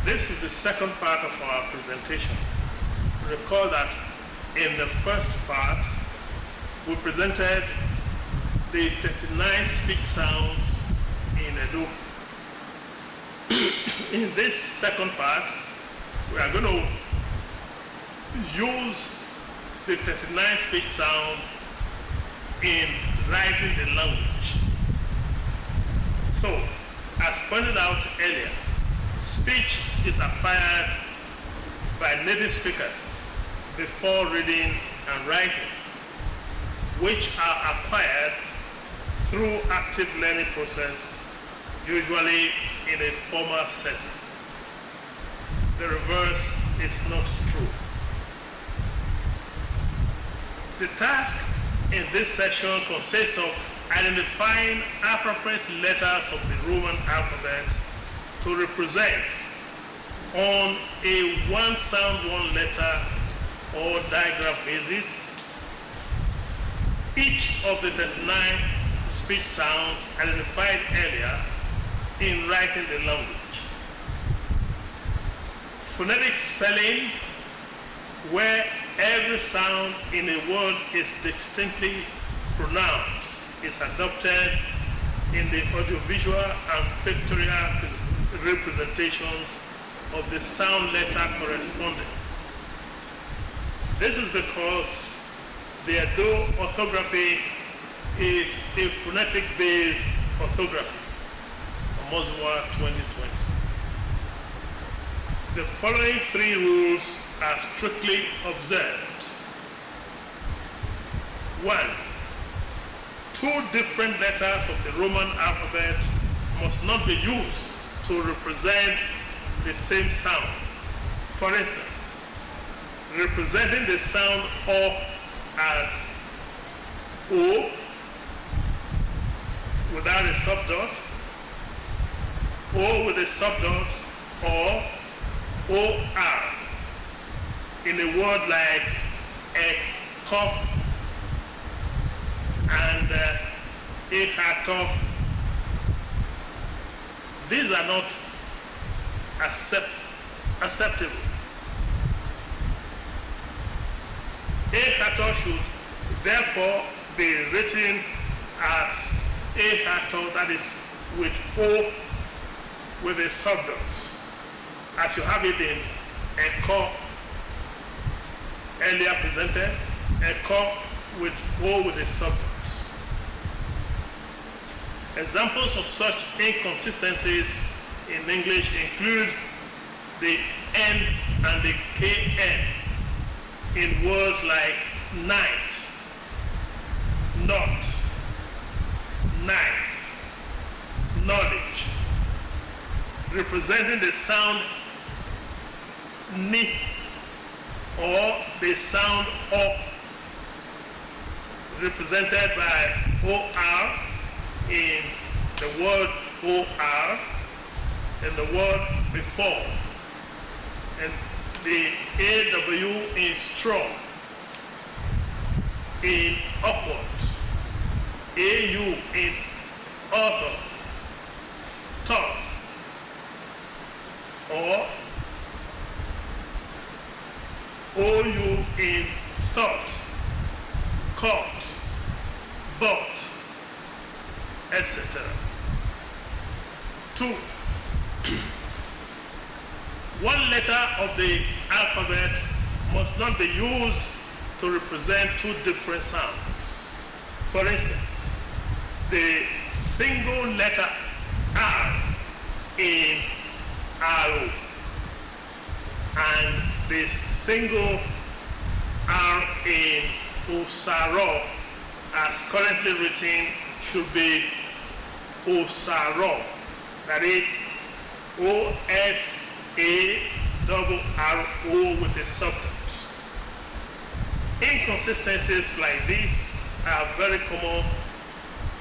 This is the second part of our presentation. Recall that in the first part, we presented the 39 speech sounds in Edo. In this second part, we are going to use the 39 speech sound in writing the language. So, as pointed out earlier, speech is acquired by native speakers before reading and writing, which are acquired through active learning process, usually in a formal setting. The reverse is not true. The task in this section consists of identifying appropriate letters of the Roman alphabet to represent on a one sound, one letter or digraph basis each of the 39 speech sounds identified earlier in writing the language. Phonetic spelling, where every sound in a word is distinctly pronounced, is adopted in the audiovisual and pictorial representations of the sound letter correspondence. This is because the Edo orthography is a phonetic-based orthography, Mozua 2020. The following three rules are strictly observed. 1. Two different letters of the Roman alphabet must not be used to represent the same sound. For instance, representing the sound O as O without a subdot, O with a subdot, or OR in a word like a cough and a hato. These are not acceptable. A hato should therefore be written as a hato, that is with O with a subdot, as you have it in Eko earlier presented, Eko with O with a subdot. Examples of such inconsistencies in English include the N and the KN in words like night, not, knife, knowledge, representing the sound ni or the sound of, represented by OR in the word OR and the word before, and the AW in strong, in awkward, AU in author, tough, or OU in thought, caught, bought, etc. 2. One letter of the alphabet must not be used to represent two different sounds. For instance, the single letter R in RO and the single R in Osaro, as currently written, should be Osaro, that is OSARRO with a subdot. Inconsistencies like these are very common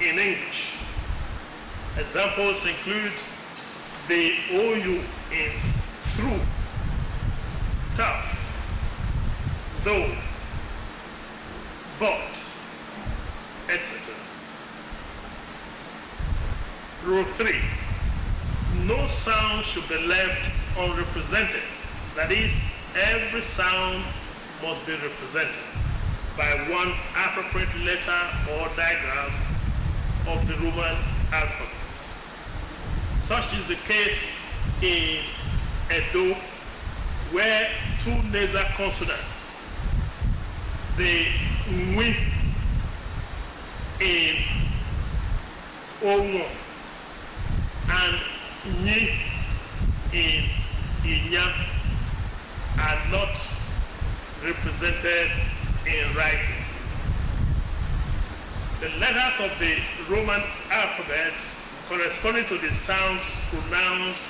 in English. Examples include the OU in through, tough, though, but, etc. Rule 3. no sound should be left unrepresented. That is, every sound must be represented by one appropriate letter or digraph of the Roman alphabet. Such is the case in Edo, where two nasal consonants, the nwi in O1 and nyi in inya, are not represented in writing. The letters of the Roman alphabet corresponding to the sounds pronounced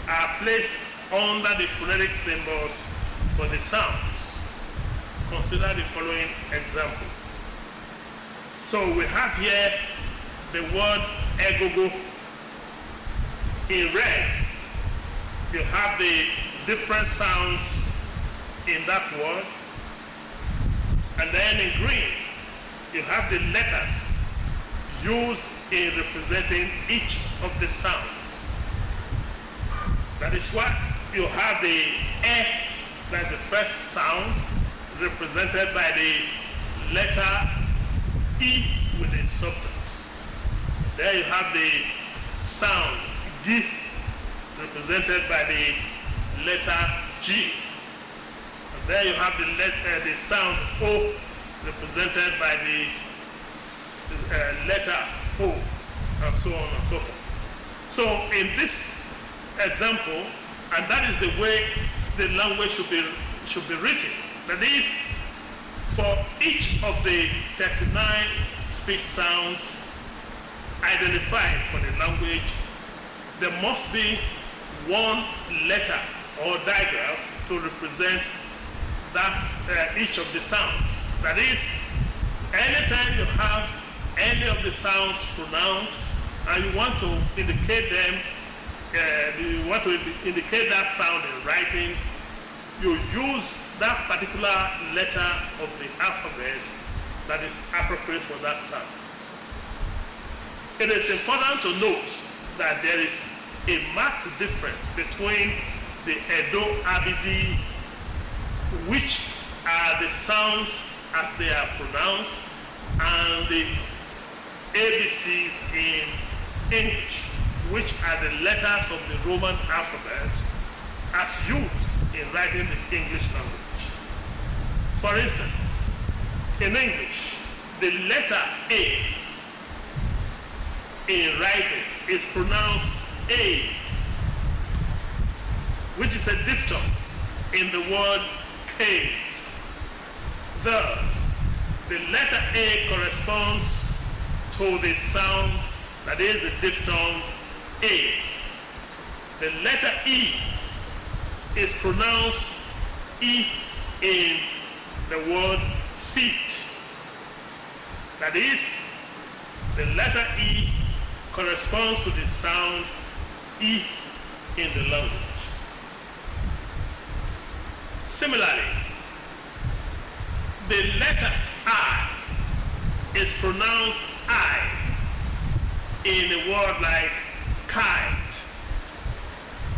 are placed under the phonetic symbols for the sounds. Consider the following example. So we have here the word egogo. In red, you have the different sounds in that word. And then in green, you have the letters used in representing each of the sounds. That is why you have the E, that's the first sound, represented by the letter E with a substance. There you have the sound D, represented by the letter G. And there you have the sound O, represented by the letter O, and so on and so forth. So in this example, and that is the way the language should be written. That is, for each of the 39 speech sounds identified for the language, there must be one letter or digraph to represent that each of the sounds. That is, anytime you have any of the sounds pronounced and you want to indicate them, you want to indicate that sound in writing, you use that particular letter of the alphabet that is appropriate for that sound. It is important to note that there is a marked difference between the Edo ABiDi, which are the sounds as they are pronounced, and the ABCs in English, which are the letters of the Roman alphabet as used in writing the English language. For instance, in English, the letter A in writing is pronounced A, which is a diphthong in the word Kate. Thus, the letter A corresponds to the sound that is the diphthong A. The letter E is pronounced E in the word feet. That is, the letter E corresponds to the sound E in the language. Similarly, the letter I is pronounced I in a word like kite.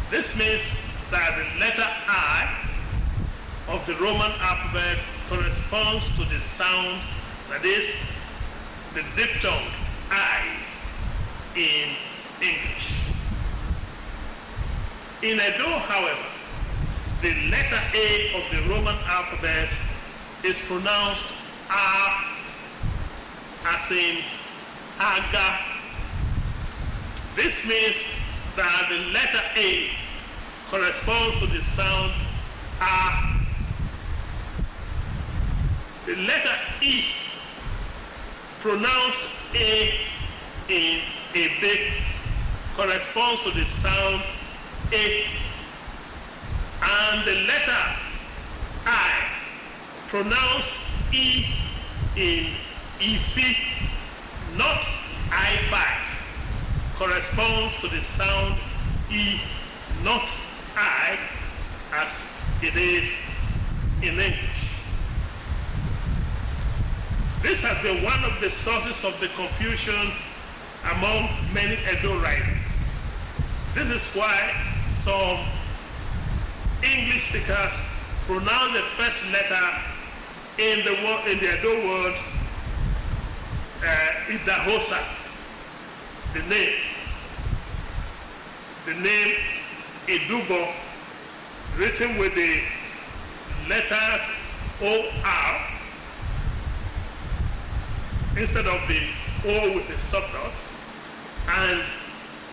This means that the letter I of the Roman alphabet corresponds to the sound that is the diphthong I in English. In Edo, however, the letter A of the Roman alphabet is pronounced A, as in Aga. This means that the letter A corresponds to the sound A. The letter E, pronounced A in Ebe, corresponds to the sound A. And the letter I, pronounced E in Ifi, not I5, corresponds to the sound E, not I, as it is in English. This has been one of the sources of the confusion among many Edo writers. This is why some English speakers pronounce the first letter in the Edo word Idahosa, the name Idubo, written with the letters OR instead of the O with the subdot, and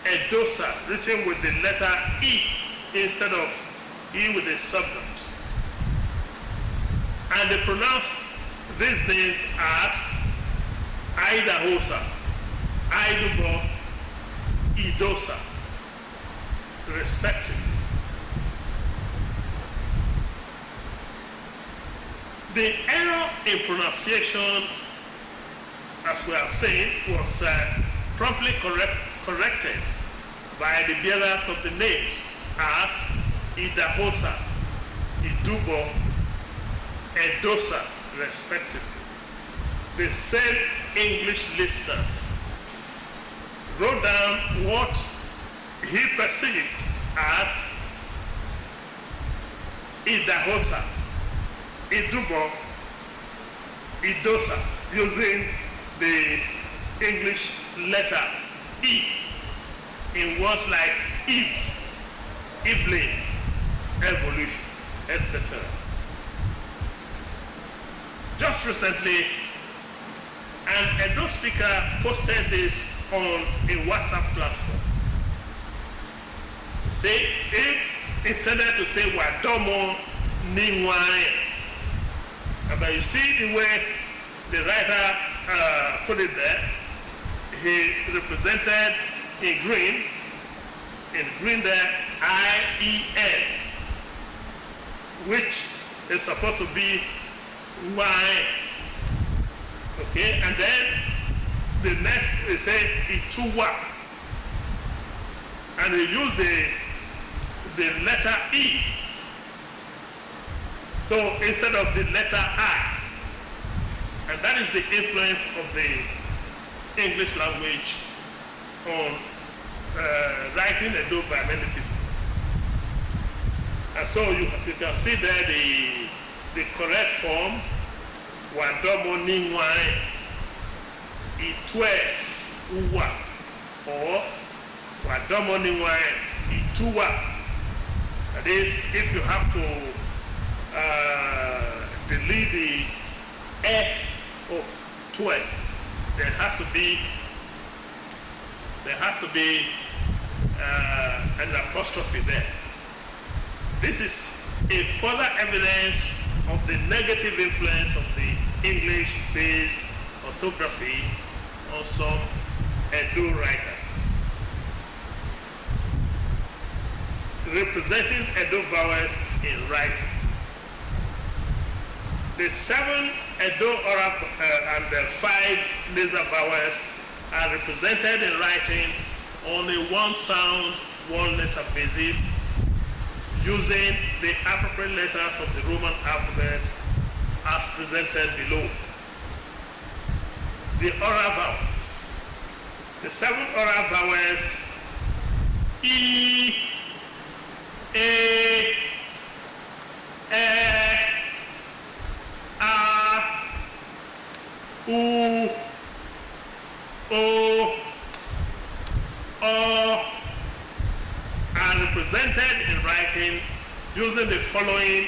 Edosa, written with the letter E instead of E with the subdot. And they pronounce these names as Idahosa, Idubo, Idosa, respectively. The error in pronunciation, as we have seen, was promptly corrected by the bearers of the names as Idahosa, Idubo, Edosa, respectively. The same English listener wrote down what he perceived as Idahosa, Idubo, Idosa, using the English letter E in words like Eve, Evelyn, evolution, etc. Just recently, an Edo speaker posted this on a WhatsApp platform. Say, it intended to say Wadomo Ningwae. But you see the way the writer put it there. He represented in green there, I-E-N, which is supposed to be Y. Okay, and then the next they say Ituwa, and they use the letter E. So instead of the letter I, and that is the influence of the English language on writing Edo by many people. And so you can see there the correct form, Wadomo Ningwae, Itwe Uwa, or Wadomo Ningwae, Ituwa. That is, if you have to delete the E of Twe, there has to be an apostrophe there. This is a further evidence of the negative influence of the English-based orthography on some Edo writers. Representing Edo vowels in writing. The 7 Edo oral and the 5 nasal vowels are represented in writing on a one sound, one letter basis, using the appropriate letters of the Roman alphabet as presented below. The oral vowels. The 7 oral vowels, E, A, E, A, U, O, are represented in writing using the following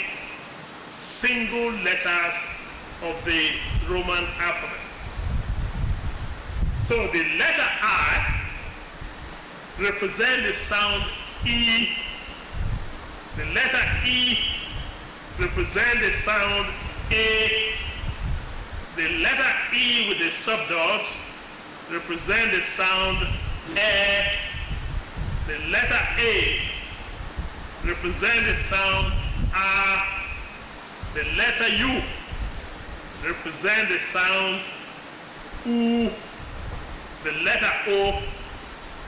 single letters of the Roman alphabet. So the letter I represents the sound E. The letter E represents the sound A. The letter E with the subdot represents the sound E. The letter A represents the sound A. The letter U represents the sound U. The letter O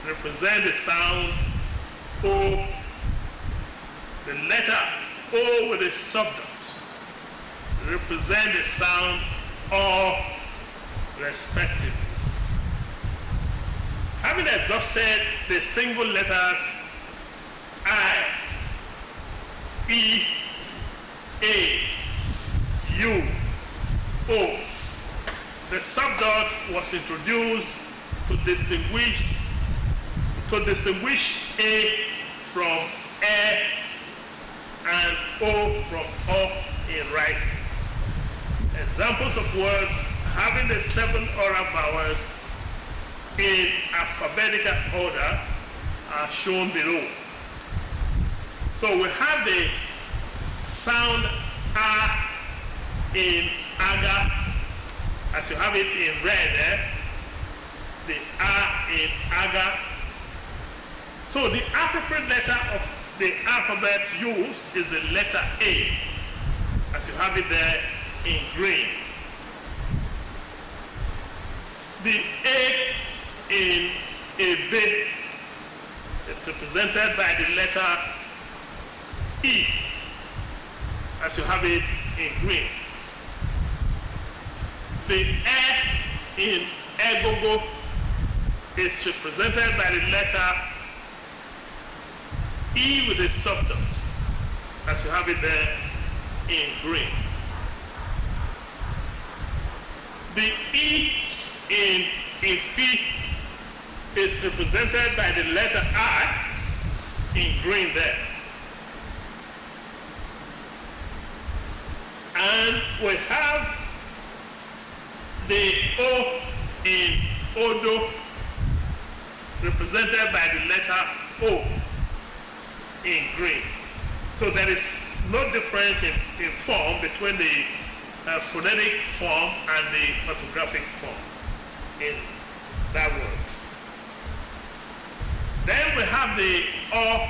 represents the sound O. The letter O with the subdot represents the sound O, respectively. Having exhausted the single letters I, E, A, U, O. The subdot was introduced to distinguish A from E and O from O in writing. Examples of words having the 7 oral vowels in alphabetical order are shown below. So we have the sound A in aga, as you have it in red, the A in aga. So the appropriate letter of the alphabet used is the letter A, as you have it there in green. The A in ABiDi is represented by the letter E, as you have it in green. The E in Egogo is represented by the letter E with a subdot, as you have it there in green. The E in Ifi is represented by the letter I in green there. And we have the O in Odo represented by the letter O in green. So there is no difference in form between the phonetic form and the orthographic form in that word. Then we have the O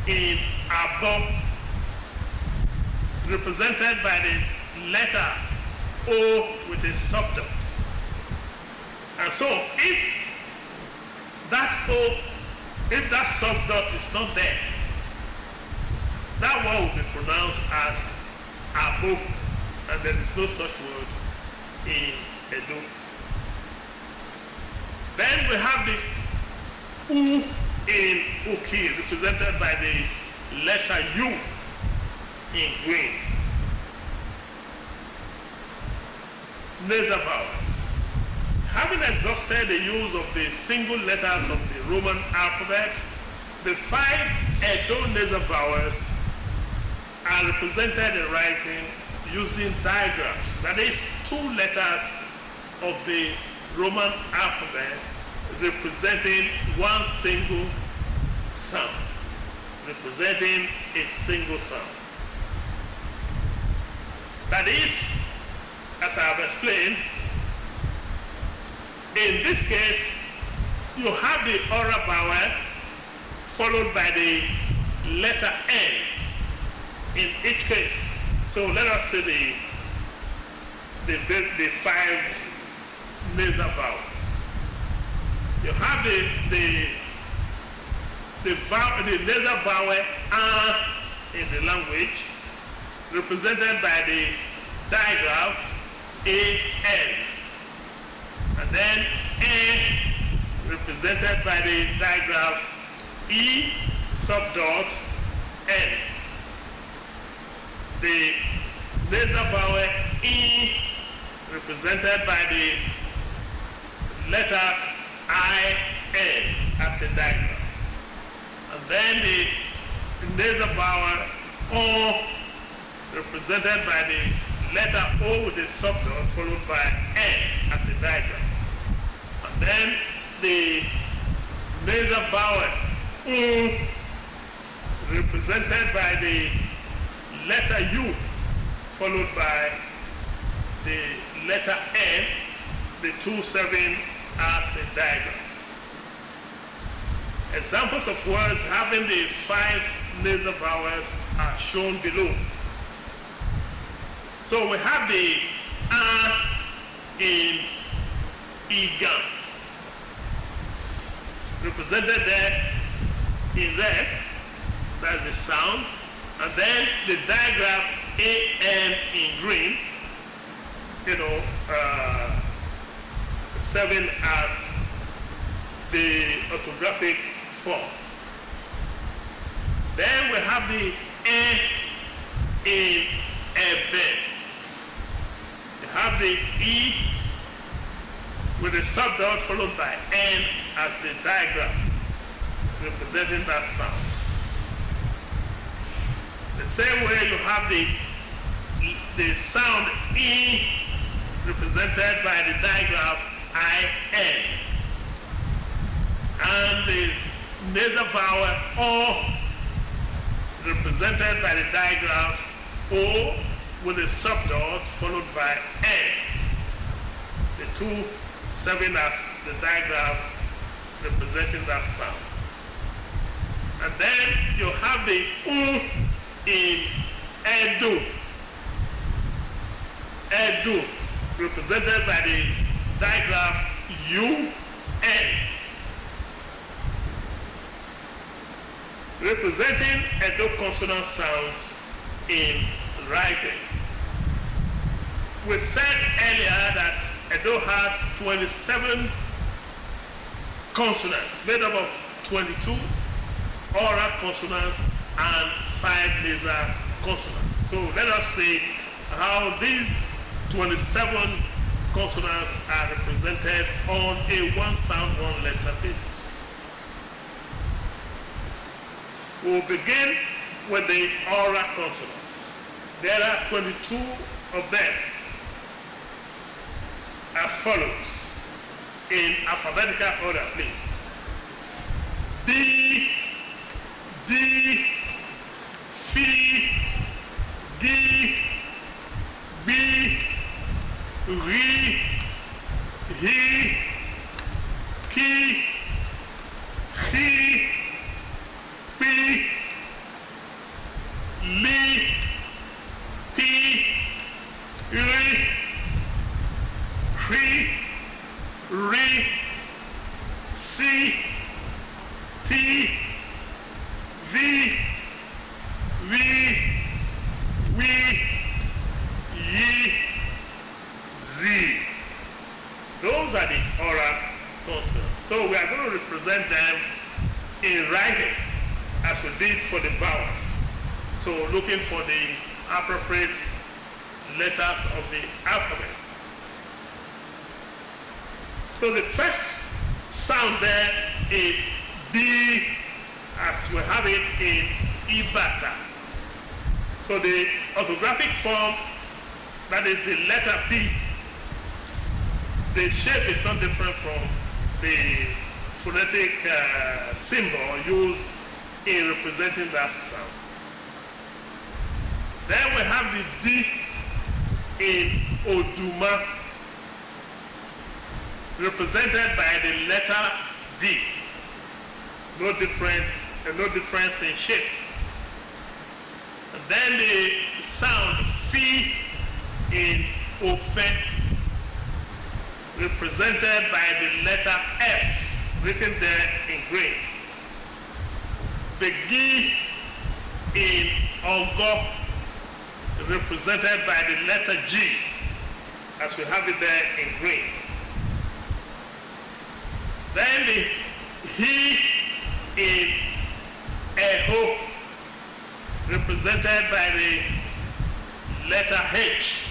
in Abo represented by the letter O with a subdot. And so if that O, if that subdot is not there, that word will be pronounced as Abo, and there is no such word in Edo. Then we have the U in Uki represented by the letter U in green. Nasal vowels. Having exhausted the use of the single letters of the Roman alphabet, the 5 Edo nasal vowels are represented in writing using digraphs. That is, 2 letters of the Roman alphabet representing one single sound, representing a single sound. That is, as I have explained, in this case, you have the oral vowel followed by the letter N in each case. So let us see the 5 nasal vowels. You have the nasal vowel A in the language, represented by the digraph AN, and then A represented by the digraph E subdot N. The nasal vowel E represented by the letters I-N as a digraph. And then the nasal vowel O represented by the letter O with a subdot followed by N as a digraph. And then the nasal vowel U represented by the letter U followed by the letter N, the 2-7 as a digraph. Examples of words having the 5 nasal vowels are shown below. So we have the A in Igam, represented there in red, that's the sound, and then the digraph AN in green, 7 as the orthographic form. Then we have the N in ebe. You have the E with the subdot followed by N as the digraph, representing that sound. The same way you have the sound E represented by the digraph IN, and the nasal vowel O represented by the digraph O with a subdot followed by N, the two serving as the digraph representing that sound. And then you have the U in Edo. Edo represented by the digraph UN, representing Edo consonant sounds in writing. We said earlier that Edo has 27 consonants made up of 22 oral consonants and 5 nasal consonants. So let us see how these 27 consonants are represented on a one sound, one letter basis. We'll begin with the oral consonants. There are 22 of them as follows, in alphabetical order, please. B, D, F, G, B, R, H, K, H, P, L, P, R, R, C, T, V, Y, Z. Those are the oral consonants. So we are going to represent them in writing as we did for the vowels. So looking for the appropriate letters of the alphabet. So the first sound there is B, as we have it in Ibata. So the orthographic form, that is the letter B, the shape is not different from the phonetic symbol used in representing that sound. Then we have the D in Oduma, represented by the letter D. No difference in shape. And then the sound F in Ofe, represented by the letter F, written there in green. The G in Ogo, represented by the letter G, as we have it there in green. Then the He in Eho, represented by the letter H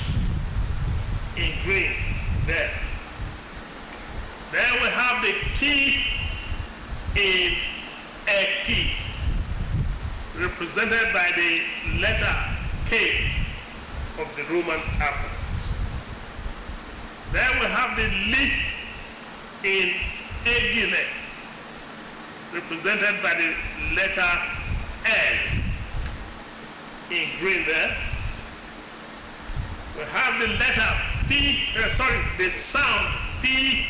in green there. Then we have the Ki in Eki, represented by the letter K of the Roman alphabet. Then we have the Li in Egile, represented by the letter L in green there. We have the letter P, the sound P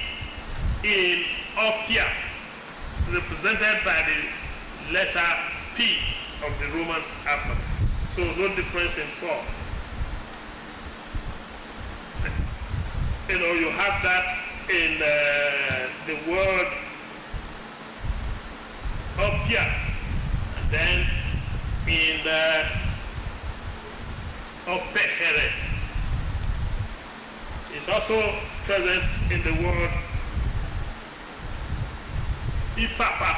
in Opia, represented by the letter P of the Roman alphabet. So no difference in form. You have that in the word Opia, and then in Opehere. It's also present in the word Ipapa.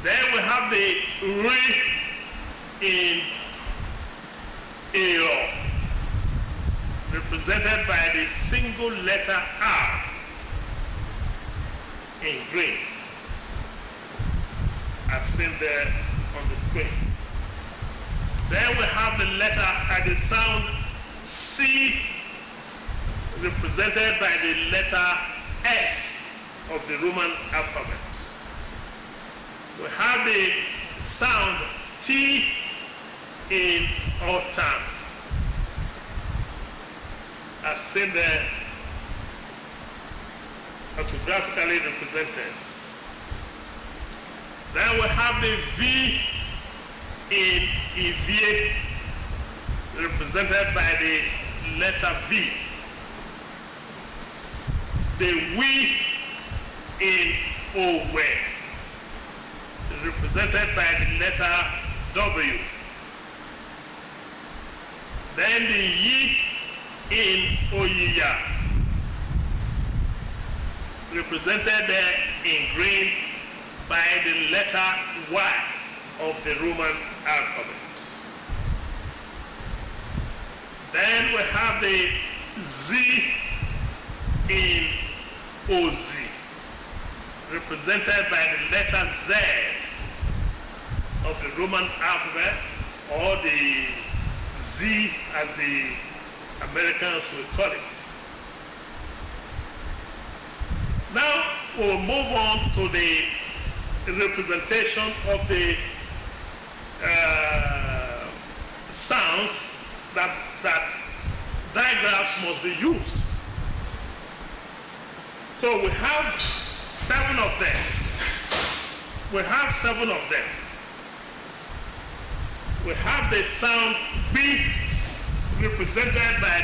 Then we have the re in Edo, represented by the single letter R in green, as seen there on the screen. Then we have the letter and the sound C, represented by the letter S of the Roman alphabet. We have the sound T in autumn, as seen there, orthographically represented. Then we have the V in Evie, represented by the letter V. The we in Owe, represented by the letter W. Then the Yi in Oyiya, represented there in green by the letter Y of the Roman alphabet. Then we have the Z in Oz, represented by the letter Z of the Roman alphabet, or the Z as the Americans will call it. Now we'll move on to the representation of the sounds that digraphs must be used. So we have 7 of them. We have 7 of them. We have the sound B, represented by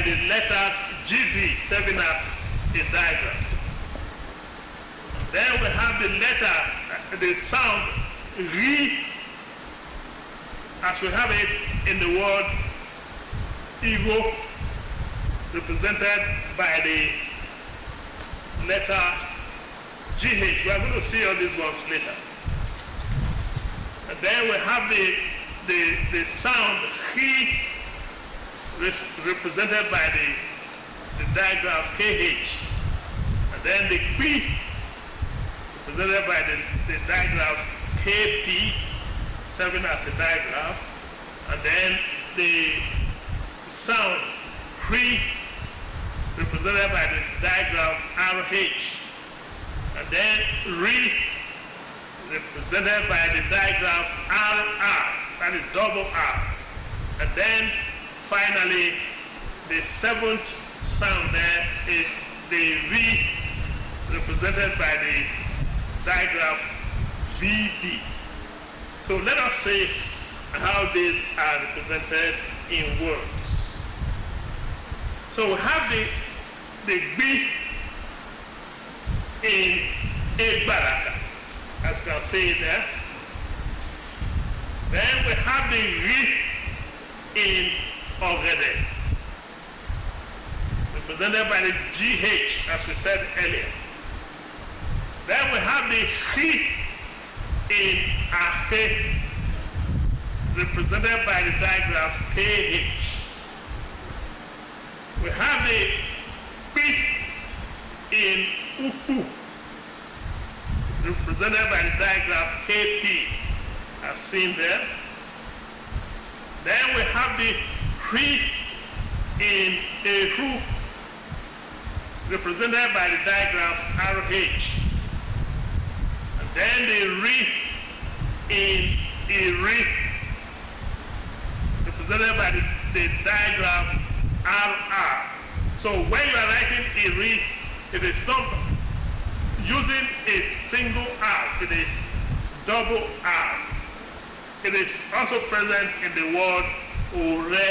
the letters GB, serving as a digraph. Then we have the sound R, as we have it in the word ego, represented by the letter GH. We are going to see all these ones later. And then we have the sound He, represented by the digraph KH. And then the P, represented by the digraph KP, serving as a digraph. And then the sound Pre, represented by the digraph RH. And then Re, represented by the digraph RR, that is double R. And then finally, the 7th sound there is the V, represented by the digraph VD. So let us see how these are represented in words. So we have the B in Ebaraka, as you can see there. Then we have the R in Ogede, represented by the GH, as we said earlier. Then we have the H in Ahe, represented by the digraph KH. We have the P in Upu, represented by the digraph KP, as seen there. Then we have the H in Ehu, represented by the digraph RH. And then the R in Eri, represented by the digraph RR. So when you are writing Eri, it is not using a single R, it is double R. It is also present in the word Ore.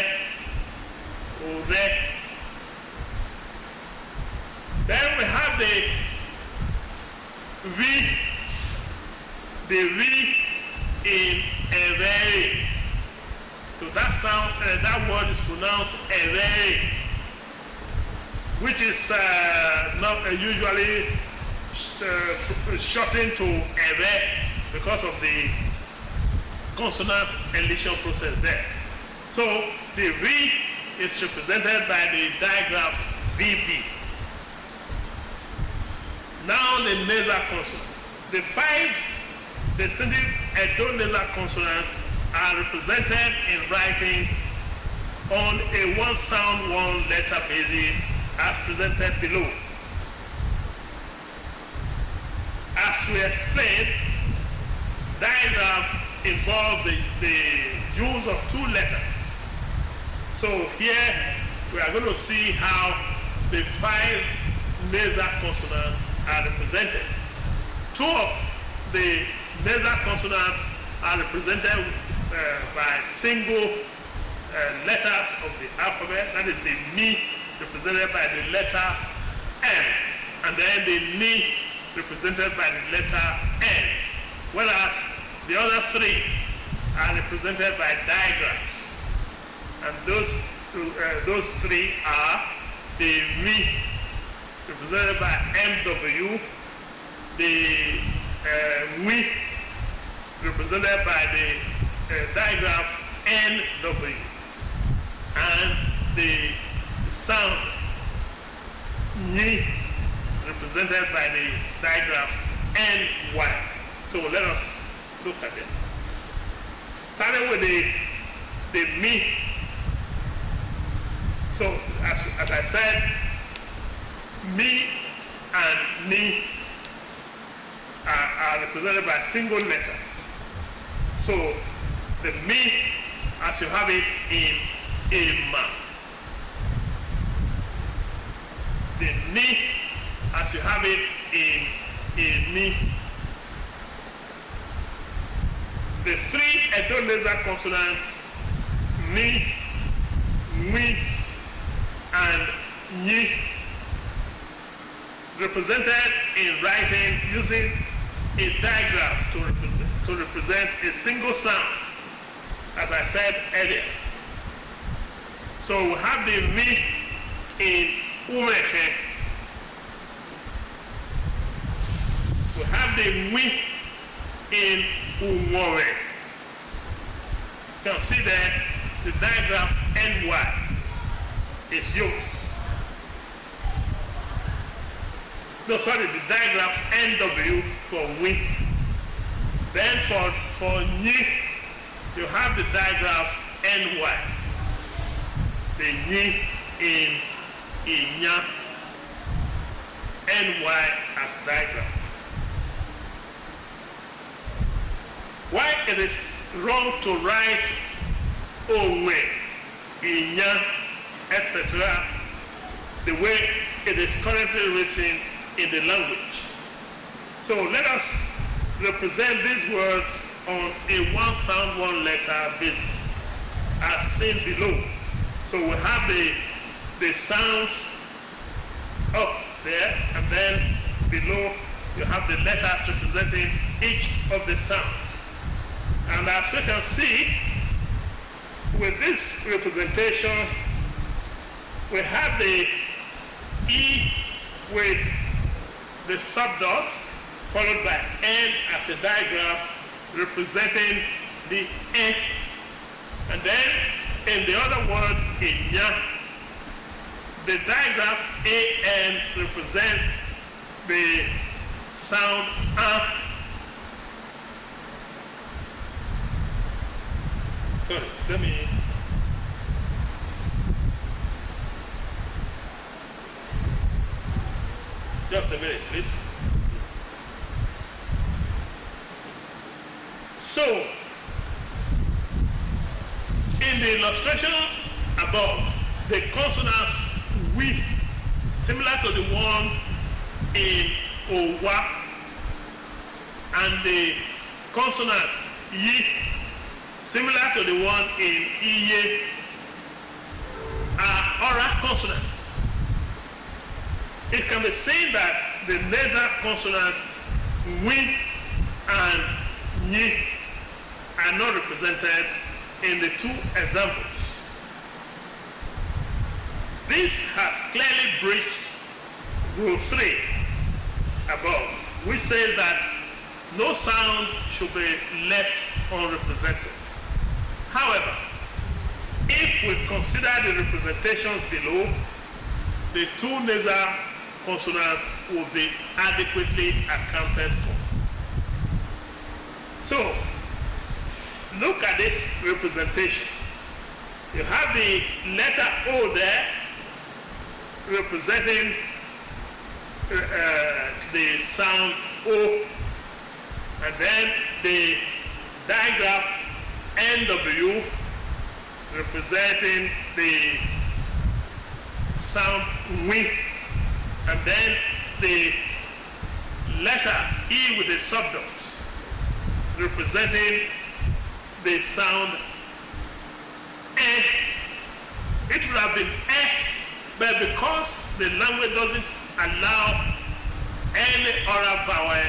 Then we have the V in Everi. So that word is pronounced Everi, which is not usually shortened to ebe because of the consonant elision process there. So the V is represented by the digraph VB. Now the nasal consonants. The 5 distinctive Edo nasal consonants are represented in writing on a one sound, one letter basis as presented below. As we explained, digraph involves the use of 2 letters. So here we are going to see how the 5 nasal consonants are represented. 2 of the nasal consonants are represented by single letters of the alphabet. That is the ni represented by the letter M, and then the ni represented by the letter N, whereas the other 3 are represented by digraphs, and those 3 are the mi represented by MW, the wi represented by the digraph NW, and the sound ni represented by the digraph NY. So let us look at it. Starting with the mi. So as I said, mi and ni are represented by single letters. So the mi, as you have it in Ema. The ni, as you have it in Emi. The 3 Edo nasal consonants, mi, mi, and ni, represented in writing using a digraph to represent a single sound, as I said earlier. So we have the mi in umeche. We have the mi in umore. You can see there the digraph NY is used. No, sorry, the digraph NW for wi. Then for ni, you have the digraph NY. The ni in inya, NY as digraph. Why it is wrong to write owe, inya, etc. the way it is currently written in the language. So let us represent these words on a one sound, one letter basis, as seen below. So we have the sounds up there, and then below you have the letters representing each of the sounds. And as we can see, with this representation, we have the E with the subdot followed by N as a digraph representing the E. And then in the other one, in nya, the digraph AN represent the sound A. Sorry, let me. Just a minute, please. So, in the illustration above, the consonants we, similar to the one in Owa, and the consonant yi, similar to the one in Iye, are oral consonants. It can be seen that the nasal consonants wi and ni are not represented in the 2 examples. This has clearly breached rule 3 above, which says that no sound should be left unrepresented. However, if we consider the representations below, the two nasal consonants will be adequately accounted for. So, look at this representation. You have the letter O there, representing the sound O, and then the digraph NW representing the sound W, and then the letter E with a subduct representing the sound E. It would have been E, but because the language doesn't allow any oral vowel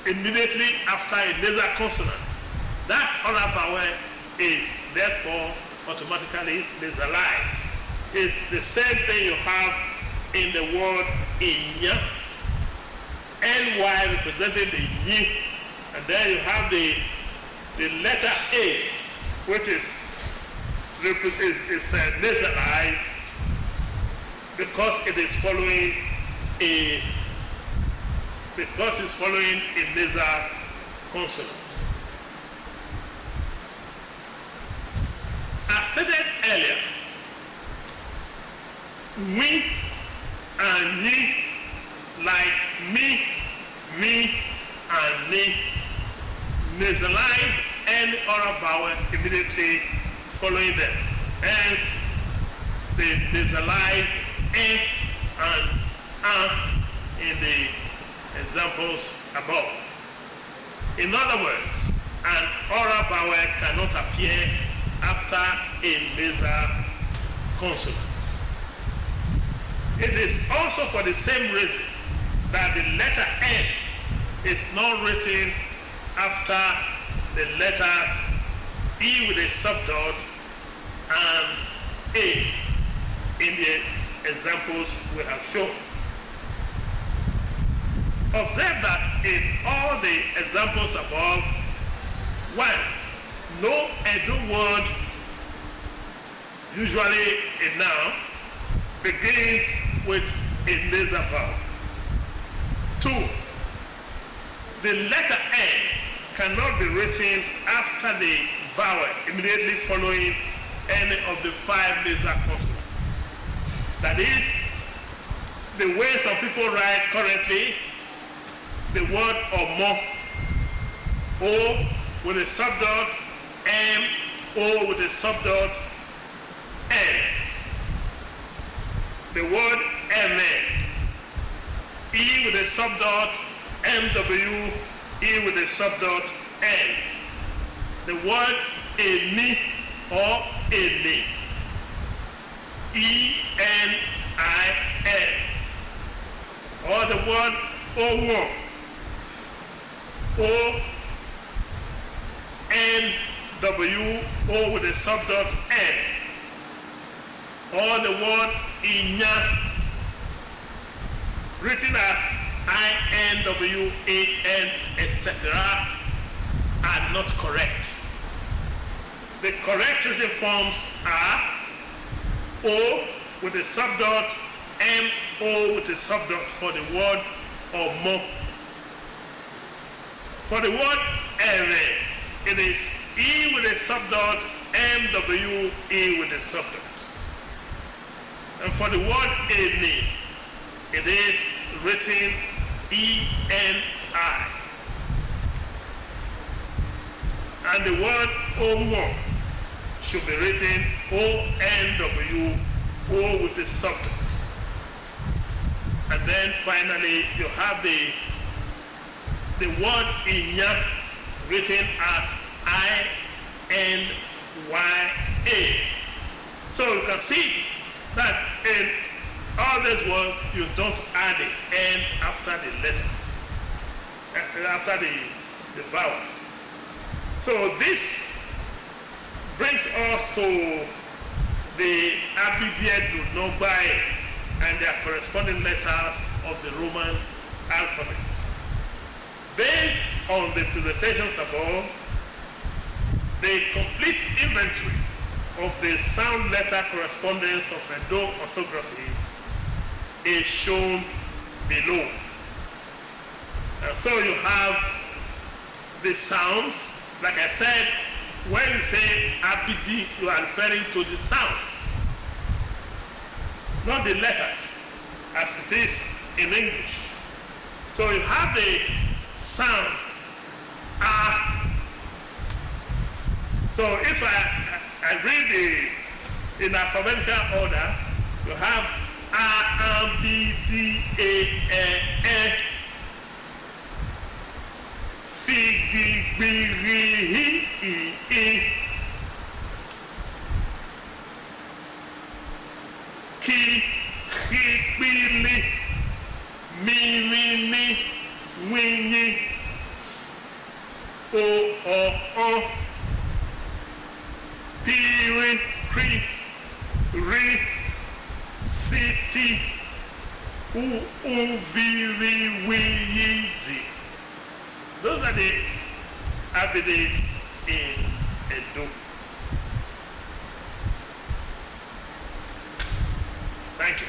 immediately after a nasal consonant, that oral vowel is therefore automatically nasalized. It's the same thing you have in the word inya, ny representing the y, and then you have the letter A, which is nasalized because it is following a nasal consonant. As stated earlier, we and ni, like me, and ni, nasalize any oral vowel immediately following them. Hence, the nasalized e and in the examples above. In other words, an oral vowel cannot appear after a nasal consonant. It is also for the same reason that the letter N is not written after the letters E with a subdot and A in the examples we have shown. Observe that in all the examples above, 1, no Edo word, usually a noun, begins with a nasal vowel. 2, the letter N cannot be written after the vowel immediately following any of the 5 nasal consonants. That is, the way some people write currently, the word omo, O with a subdot, M, O with a subdot, N. The word MN, E with a subdot, MW, E with a subdot, N. The word eni or eni, ENIN. Or the word owo, ONW, O with a subdot, N. Or the word inya, written as INWAN, etc., are not correct. The correct written forms are O with a subdot, MO with a subdot for the word omo. For the word ere, it is E with a subdot, MW, E with a subdot. And for the word eni, it is written ENI. And the word omo should be written ONW, O with a subdot. And then finally, you have the word inya written as INYA. So you can see that in all these words, you don't add the N after the letters, after the vowels. So this brings us to the ABiDi Edo and their corresponding letters of the Roman alphabet. Based on the presentations above, the complete inventory of the sound letter correspondence of Edo orthography is shown below. And so you have the sounds. Like I said, when you say ABiDi, you are referring to the sounds, not the letters, as it is in English. So you have the sound A. So if I read in alphabetical order, you have A, B, D, A, Fi, Gi, Gbi, Ri, Hi, I, Ki, Hi, Gbi, Li, Mi, Ri, Ni, Wi, Ni, O, Ti, Ri, Kri, Ri, Si, Ti, U, Vi, Ri, Wi, Yi, Zi. Those are the ABiDis in Edo. Thank you.